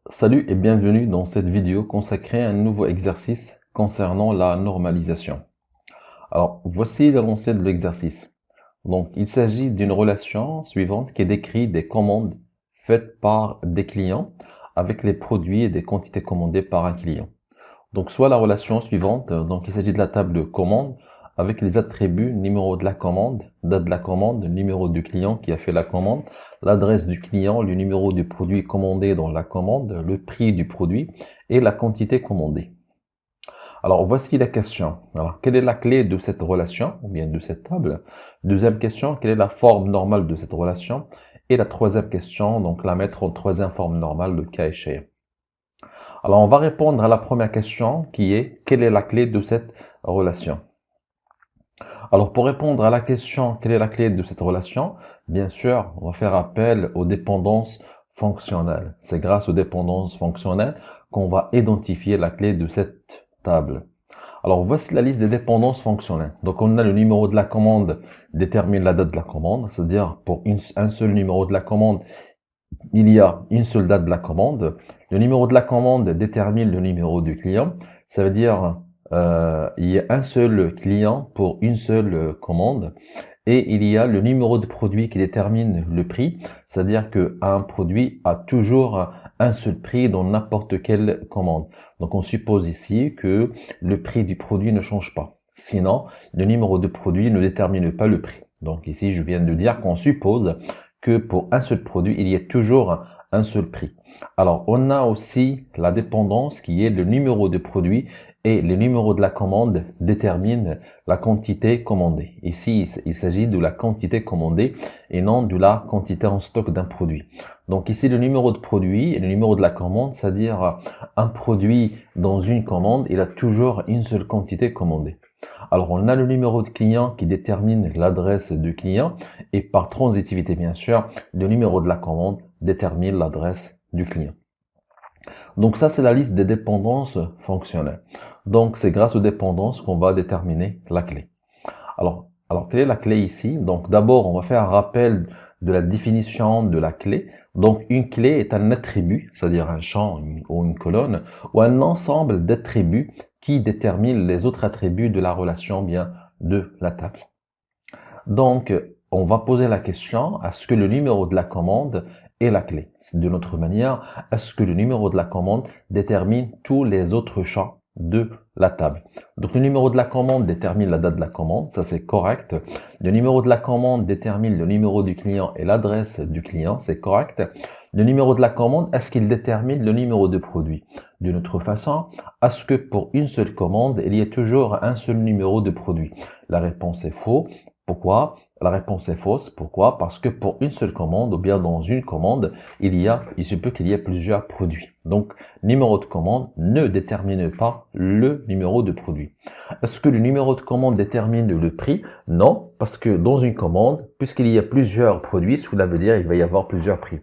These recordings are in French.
Salut et bienvenue dans cette vidéo consacrée à un nouveau exercice concernant la normalisation. Alors, voici l'avancée de l'exercice. Donc, il s'agit d'une relation suivante qui décrit des commandes faites par des clients avec les produits et des quantités commandées par un client. Donc, soit la relation suivante, donc il s'agit de la table de commande avec les attributs numéro de la commande, date de la commande, numéro du client qui a fait la commande, l'adresse du client, le numéro du produit commandé dans la commande, le prix du produit et la quantité commandée. Alors, voici la question. Alors, quelle est la clé de cette relation ou bien de cette table? Deuxième question, quelle est la forme normale de cette relation? Et la troisième question, donc la mettre en troisième forme normale le cas échéant. Alors, on va répondre à la première question qui est quelle est la clé de cette relation? Alors, pour répondre à la question quelle est la clé de cette relation, bien sûr, on va faire appel aux dépendances fonctionnelles. C'est grâce aux dépendances fonctionnelles qu'on va identifier la clé de cette table. Alors, voici la liste des dépendances fonctionnelles. Donc, on a le numéro de la commande détermine la date de la commande, c'est-à-dire pour un seul numéro de la commande, il y a une seule date de la commande. Le numéro de la commande détermine le numéro du client. Ça veut dire il y a un seul client pour une seule commande. Et il y a le numéro de produit qui détermine le prix. C'est-à-dire qu'un produit a toujours un seul prix dans n'importe quelle commande. Donc on suppose ici que le prix du produit ne change pas. Sinon, le numéro de produit ne détermine pas le prix. Donc ici, je viens de dire qu'on suppose que pour un seul produit, il y a toujours un seul prix. Alors, on a aussi la dépendance qui est le numéro de produit et le numéro de la commande détermine la quantité commandée. Ici, il s'agit de la quantité commandée et non de la quantité en stock d'un produit. Donc ici, le numéro de produit et le numéro de la commande, c'est-à-dire un produit dans une commande, il a toujours une seule quantité commandée. Alors, on a le numéro de client qui détermine l'adresse du client et par transitivité, bien sûr, le numéro de la commande détermine l'adresse du client. Donc ça, c'est la liste des dépendances fonctionnelles. Donc, c'est grâce aux dépendances qu'on va déterminer la clé. Alors, quelle est la clé ici? Donc, d'abord, on va faire un rappel de la définition de la clé. Donc, une clé est un attribut, c'est-à-dire un champ ou une colonne, ou un ensemble d'attributs qui déterminent les autres attributs de la relation, bien, de la table. Donc, on va poser la question, est-ce que le numéro de la commande est la clé? De notre manière, est-ce que le numéro de la commande détermine tous les autres champs de la table? Donc, le numéro de la commande détermine la date de la commande, ça c'est correct. Le numéro de la commande détermine le numéro du client et l'adresse du client, c'est correct. Le numéro de la commande, est-ce qu'il détermine le numéro de produit? D'une autre façon, est-ce que pour une seule commande, il y a toujours un seul numéro de produit? La réponse est faux. Pourquoi? La réponse est fausse. Pourquoi? Parce que pour une seule commande, ou bien dans une commande, il se peut qu'il y ait plusieurs produits. Donc, numéro de commande ne détermine pas le numéro de produit. Est-ce que le numéro de commande détermine le prix? Non, parce que dans une commande, puisqu'il y a plusieurs produits, cela veut dire qu'il va y avoir plusieurs prix.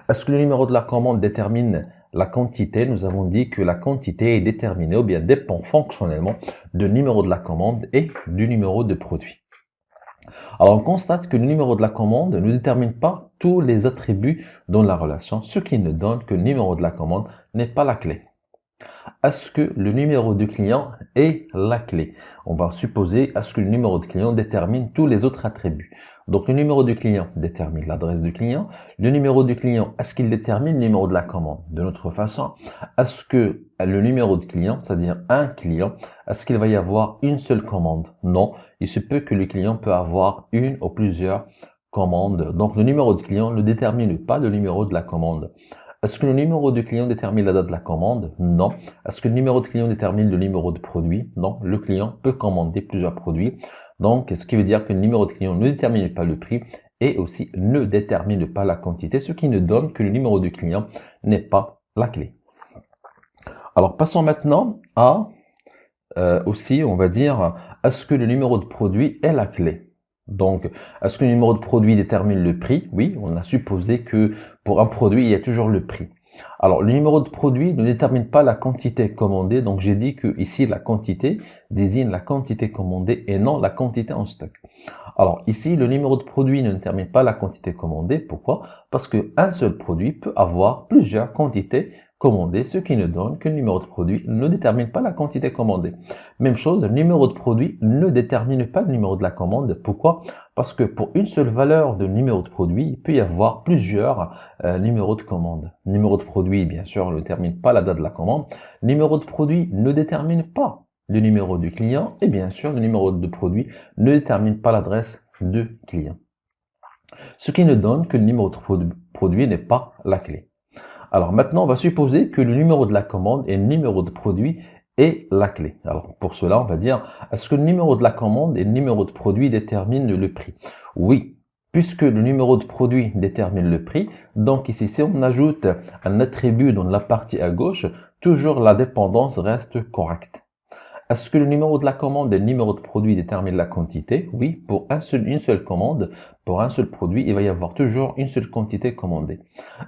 Est-ce que le numéro de la commande détermine la quantité? Nous avons dit que la quantité est déterminée ou bien dépend fonctionnellement du numéro de la commande et du numéro de produit. Alors, on constate que le numéro de la commande ne détermine pas tous les attributs dans la relation, ce qui nous donne que le numéro de la commande n'est pas la clé. Est-ce que le numéro du client est la clé? On va supposer, est-ce que le numéro de client détermine tous les autres attributs? Donc, le numéro du client détermine l'adresse du client. Le numéro du client, est-ce qu'il détermine le numéro de la commande? De notre façon, est-ce que le numéro de client, c'est-à-dire un client, est-ce qu'il va y avoir une seule commande? Non. Il se peut que le client peut avoir une ou plusieurs commandes. Donc, le numéro de client ne détermine pas le numéro de la commande. Est-ce que le numéro de client détermine la date de la commande? Non. Est-ce que le numéro de client détermine le numéro de produit? Non. Le client peut commander plusieurs produits. Donc, ce qui veut dire que le numéro de client ne détermine pas le prix et aussi ne détermine pas la quantité, ce qui nous donne que le numéro du client n'est pas la clé. Alors, passons maintenant à aussi, on va dire, est-ce que le numéro de produit est la clé? Donc, est-ce que le numéro de produit détermine le prix? Oui, on a supposé que pour un produit, il y a toujours le prix. Alors, le numéro de produit ne détermine pas la quantité commandée. Donc, j'ai dit que ici, la quantité désigne la quantité commandée et non la quantité en stock. Alors, ici, le numéro de produit ne détermine pas la quantité commandée. Pourquoi? Parce qu'un seul produit peut avoir plusieurs quantités commandé, ce qui nous donne que le numéro de produit ne détermine pas la quantité commandée. Même chose, le numéro de produit ne détermine pas le numéro de la commande. Pourquoi? Parce que pour une seule valeur de numéro de produit, il peut y avoir plusieurs numéros de commande. Le numéro de produit, bien sûr, ne détermine pas la date de la commande. Le numéro de produit ne détermine pas le numéro du client et bien sûr, le numéro de produit ne détermine pas l'adresse du client. Ce qui nous donne que le numéro de produit n'est pas la clé. Alors maintenant, on va supposer que le numéro de la commande et le numéro de produit est la clé. Alors pour cela, on va dire, est-ce que le numéro de la commande et le numéro de produit déterminent le prix? Oui, puisque le numéro de produit détermine le prix, donc ici, si on ajoute un attribut dans la partie à gauche, toujours la dépendance reste correcte. Est-ce que le numéro de la commande et le numéro de produit déterminent la quantité? Oui, pour une seule commande, pour un seul produit, il va y avoir toujours une seule quantité commandée.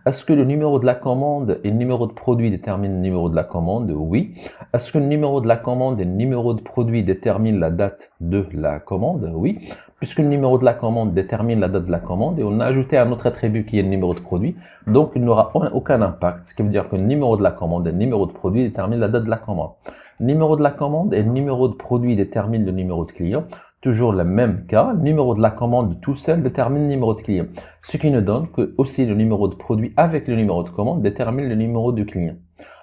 Est-ce que le numéro de la commande et le numéro de produit déterminent le numéro de la commande? Oui. Est-ce que le numéro de la commande et le numéro de produit déterminent la date de la commande? Oui. Puisque le numéro de la commande détermine la date de la commande et on a ajouté un autre attribut qui est le numéro de produit, donc il n'aura aucun impact. Ce qui veut dire que le numéro de la commande et le numéro de produit déterminent la date de la commande. Le numéro de la commande et le numéro de produit déterminent le numéro de client. Toujours le même cas, le numéro de la commande tout seul détermine le numéro de client. Ce qui nous donne que aussi le numéro de produit avec le numéro de commande détermine le numéro du client.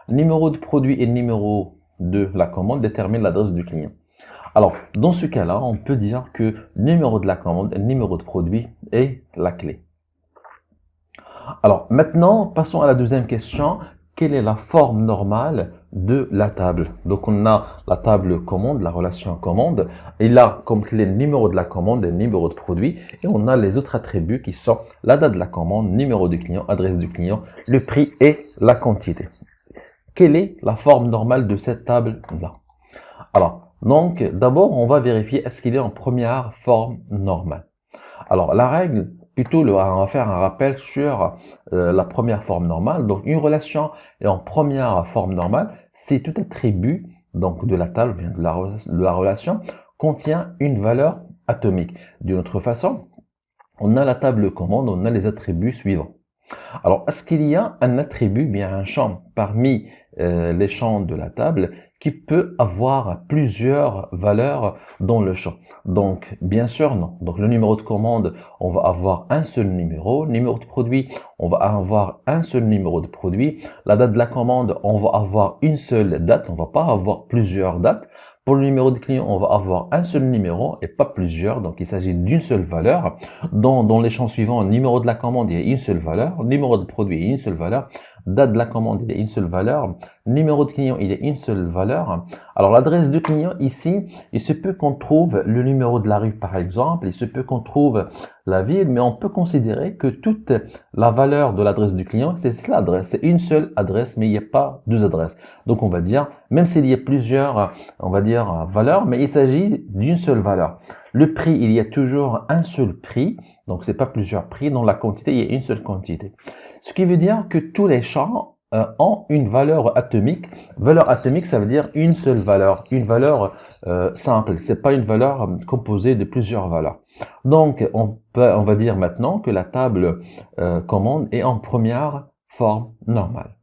Le numéro de produit et le numéro de la commande déterminent l'adresse du client. Alors, dans ce cas-là, on peut dire que le numéro de la commande et le numéro de produit est la clé. Alors, maintenant, passons à la deuxième question. Quelle est la forme normale de la table? Donc, on a la table commande, la relation commande. Et là, comme clé, le numéro de la commande et le numéro de produit. Et on a les autres attributs qui sont la date de la commande, numéro du client, adresse du client, le prix et la quantité. Quelle est la forme normale de cette table-là? Alors, donc, d'abord, on va vérifier est-ce qu'il est en première forme normale. Alors, la règle, plutôt, on va faire un rappel sur la première forme normale. Donc, une relation est en première forme normale si tout attribut donc de la table, bien de la relation, contient une valeur atomique. D'une autre façon, on a la table commande, on a les attributs suivants. Alors, est-ce qu'il y a un attribut, bien un champ parmi les champs de la table qui peut avoir plusieurs valeurs dans le champ? Donc, bien sûr, non. Donc, le numéro de commande, on va avoir un seul numéro. Le numéro de produit, on va avoir un seul numéro de produit. La date de la commande, on va avoir une seule date. On va pas avoir plusieurs dates. Pour le numéro de client, on va avoir un seul numéro et pas plusieurs. Donc, il s'agit d'une seule valeur. Dans les champs suivants, numéro de la commande, il y a une seule valeur. Numéro de produit, il y a une seule valeur. Date de la commande, il y a une seule valeur. Numéro de client, il y a une seule valeur. Alors, l'adresse du client, ici, il se peut qu'on trouve le numéro de la rue, par exemple. Il se peut qu'on trouve la ville, mais on peut considérer que toute la valeur de l'adresse du client, c'est l'adresse. C'est une seule adresse, mais il n'y a pas deux adresses. Donc, on va dire, même s'il y a plusieurs, on va dire, valeurs, mais il s'agit d'une seule valeur. Le prix, il y a toujours un seul prix. Donc, c'est pas plusieurs prix. Dans la quantité, il y a une seule quantité. Ce qui veut dire que tous les champs ont une valeur atomique. Valeur atomique, ça veut dire une seule valeur, une valeur simple. C'est pas une valeur composée de plusieurs valeurs. Donc, on va dire maintenant que la table commande est en première forme normale.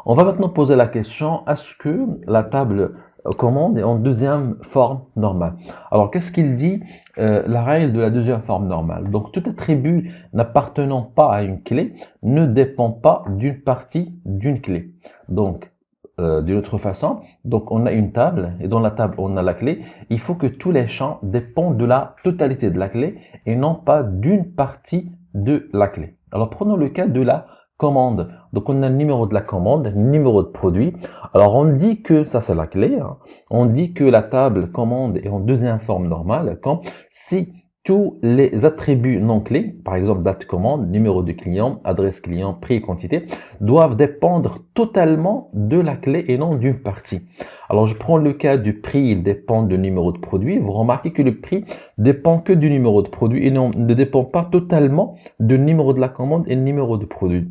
On va maintenant poser la question, est-ce que la table commande est en deuxième forme normale? Alors, qu'est-ce qu'il dit la règle de la deuxième forme normale? Donc, tout attribut n'appartenant pas à une clé ne dépend pas d'une partie d'une clé. Donc, d'une autre façon, donc on a une table et dans la table on a la clé. Il faut que tous les champs dépendent de la totalité de la clé et non pas d'une partie de la clé. Alors, prenons le cas de la commande. Donc, on a le numéro de la commande, le numéro de produit. Alors, on dit que, ça c'est la clé, hein, on dit que la table commande est en deuxième forme normale quand si tous les attributs non clés, par exemple date commande, numéro du client, adresse client, prix et quantité, doivent dépendre totalement de la clé et non d'une partie. Alors, je prends le cas du prix, il dépend du numéro de produit. Vous remarquez que le prix dépend que du numéro de produit et ne dépend pas totalement du numéro de la commande et le numéro de produit.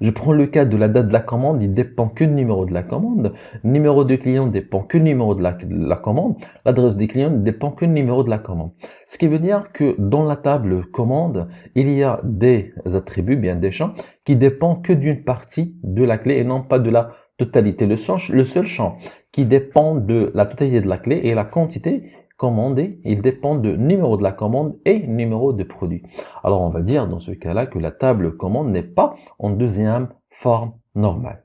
Je prends le cas de la date de la commande, il dépend que du numéro de la commande. Numéro de client dépend que du numéro de la commande. L'adresse du client ne dépend que du numéro de la commande. Ce qui veut dire que dans la table commande, il y a des attributs, bien des champs, qui dépendent que d'une partie de la clé et non pas de la totalité. Le seul champ qui dépend de la totalité de la clé est la quantité commandée. Il dépend de numéro de la commande et numéro de produit. Alors on va dire dans ce cas-là que la table commande n'est pas en deuxième forme normale.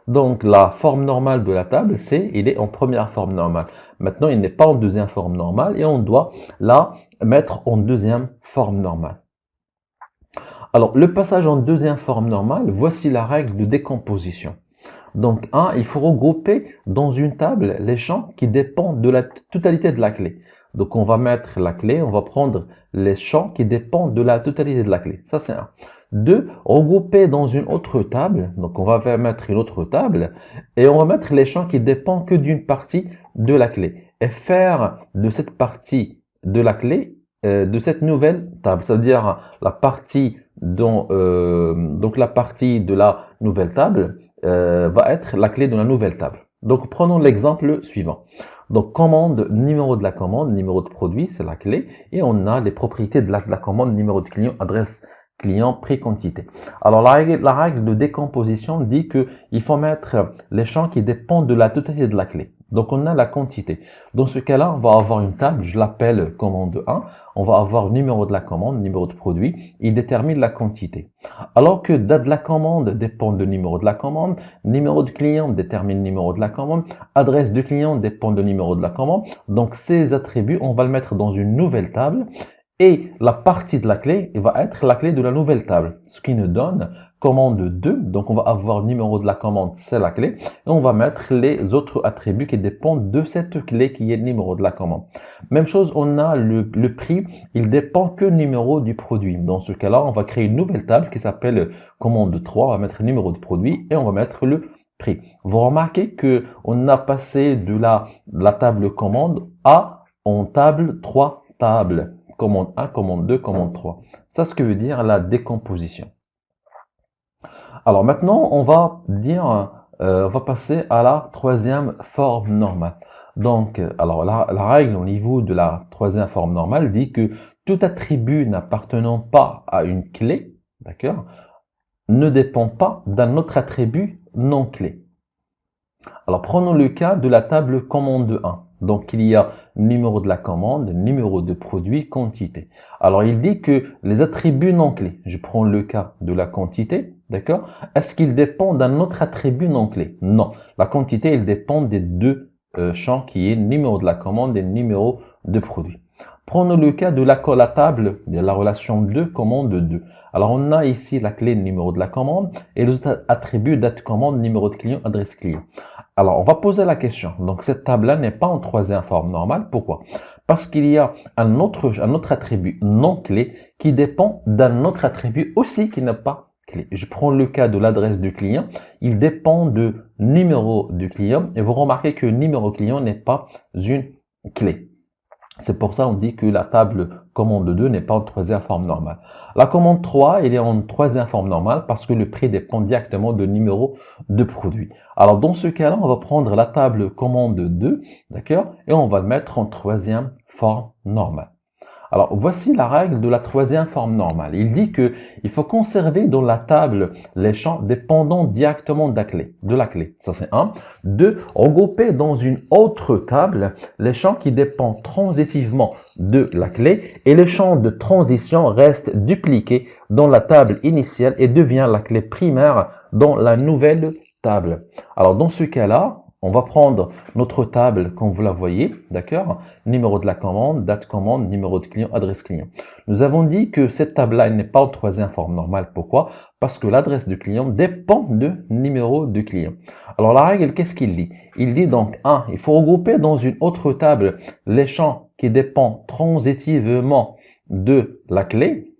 Donc la forme normale de la table, il est en première forme normale. Maintenant, il n'est pas en deuxième forme normale et on doit la mettre en deuxième forme normale. Alors le passage en deuxième forme normale, voici la règle de décomposition. Donc, il faut regrouper dans une table les champs qui dépendent de la totalité de la clé. Donc, on va mettre la clé, on va prendre les champs qui dépendent de la totalité de la clé. Ça, c'est un. Deux, regrouper dans une autre table. Donc, on va mettre une autre table et on va mettre les champs qui dépendent que d'une partie de la clé. Et faire de cette partie de la clé, de cette nouvelle table. C'est-à-dire la partie donc la partie de la nouvelle table va être la clé de la nouvelle table. Donc, prenons l'exemple suivant. Donc, commande, numéro de la commande, numéro de produit, c'est la clé. Et on a les propriétés de la commande, numéro de client, adresse client, prix, quantité. Alors, la règle de décomposition dit que il faut mettre les champs qui dépendent de la totalité de la clé. Donc, on a la quantité. Dans ce cas-là, on va avoir une table, je l'appelle commande 1. On va avoir numéro de la commande, numéro de produit. Il détermine la quantité. Alors que date de la commande dépend du numéro de la commande, numéro de client détermine le numéro de la commande, adresse du client dépend du numéro de la commande. Donc, ces attributs, on va le mettre dans une nouvelle table. Et la partie de la clé va être la clé de la nouvelle table, ce qui nous donne commande 2. Donc, on va avoir numéro de la commande, c'est la clé. Et on va mettre les autres attributs qui dépendent de cette clé qui est le numéro de la commande. Même chose, on a le prix, il dépend que numéro du produit. Dans ce cas-là, on va créer une nouvelle table qui s'appelle commande 3. On va mettre le numéro de produit et on va mettre le prix. Vous remarquez que on a passé de la table commande en table 3 tables. Commande 1, commande 2, commande 3. Ça, ce que veut dire la décomposition. Alors maintenant, on va passer à la troisième forme normale. Donc, alors la règle au niveau de la troisième forme normale dit que tout attribut n'appartenant pas à une clé, d'accord, ne dépend pas d'un autre attribut non clé. Alors, prenons le cas de la table commande 1. Donc, il y a numéro de la commande, numéro de produit, quantité. Alors, il dit que les attributs non clés, je prends le cas de la quantité, d'accord? Est-ce qu'il dépend d'un autre attribut non clé? Non. La quantité, elle dépend des deux champs qui est numéro de la commande et numéro de produit. Prenons le cas de la table de la relation 2, commande 2. Alors, on a ici la clé numéro de la commande et les autres attributs date commande, numéro de client, adresse client. Alors, on va poser la question. Donc, cette table-là n'est pas en troisième forme normale. Pourquoi? Parce qu'il y a un autre attribut non clé qui dépend d'un autre attribut aussi qui n'est pas clé. Je prends le cas de l'adresse du client. Il dépend du numéro du client et vous remarquez que numéro client n'est pas une clé. C'est pour ça qu'on dit que la table commande 2 n'est pas en troisième forme normale. La commande 3, elle est en troisième forme normale parce que le prix dépend directement du numéro de produit. Alors, dans ce cas-là, on va prendre la table commande 2, d'accord, et on va le mettre en troisième forme normale. Alors, voici la règle de la troisième forme normale. Il dit que il faut conserver dans la table les champs dépendant directement de la clé. Ça, c'est 1. 2. Regrouper dans une autre table les champs qui dépendent transitivement de la clé et le champ de transition reste dupliqué dans la table initiale et devient la clé primaire dans la nouvelle table. Alors, dans ce cas-là, on va prendre notre table comme vous la voyez, d'accord? Numéro de la commande, date commande, numéro de client, adresse client. Nous avons dit que cette table-là n'est pas en troisième forme normale. Pourquoi? Parce que l'adresse du client dépend du numéro du client. Alors la règle, qu'est-ce qu'il dit? Il dit donc, il faut regrouper dans une autre table les champs qui dépendent transitivement de la clé.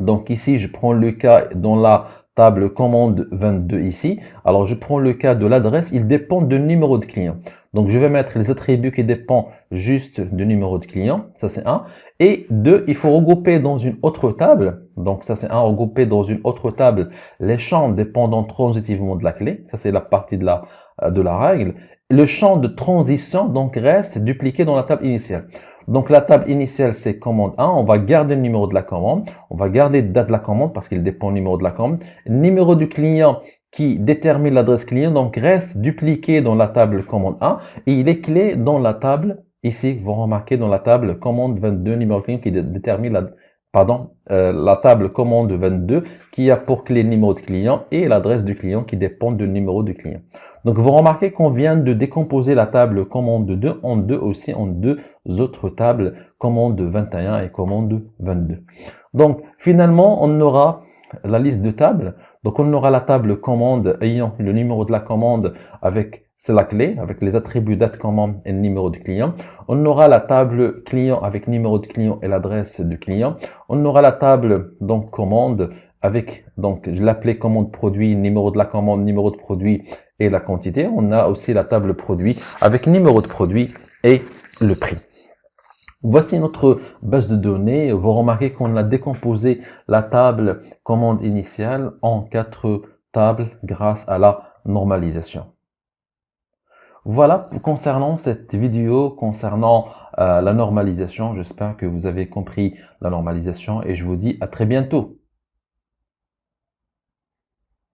Donc ici, je prends le cas dans la table commande 22 ici. Alors, je prends le cas de l'adresse, il dépend du numéro de client. Donc, je vais mettre les attributs qui dépendent juste du numéro de client. Ça, c'est un. Et deux, il faut regrouper dans une autre table. Donc, ça, c'est un, regrouper dans une autre table les champs dépendant transitivement de la clé. Ça, c'est la partie de la règle. Le champ de transition, donc, reste dupliqué dans la table initiale. Donc, la table initiale, c'est commande 1. On va garder le numéro de la commande. On va garder date de la commande parce qu'il dépend du numéro de la commande. Numéro du client qui détermine l'adresse client, donc reste dupliqué dans la table commande 1 et il est clé dans la table, ici, vous remarquez dans la table commande 22, numéro client qui détermine la table commande 22 qui a pour clé le numéro de client et l'adresse du client qui dépend du numéro du client. Donc, vous remarquez qu'on vient de décomposer la table commande 2 en deux aussi, en deux autres tables, commande 21 et commande 22. Donc, finalement, on aura la liste de tables. Donc, on aura la table commande ayant le numéro de la commande c'est la clé, avec les attributs date commande et le numéro du client. On aura la table client avec numéro de client et l'adresse du client. On aura la table, donc, commande avec, donc, je l'appelais commande produit, numéro de la commande, numéro de produit et la quantité. On a aussi la table produit avec numéro de produit et le prix. Voici notre base de données. Vous remarquez qu'on a décomposé la table commande initiale en 4 tables grâce à la normalisation. Voilà concernant cette vidéo, concernant la normalisation. J'espère que vous avez compris la normalisation et je vous dis à très bientôt.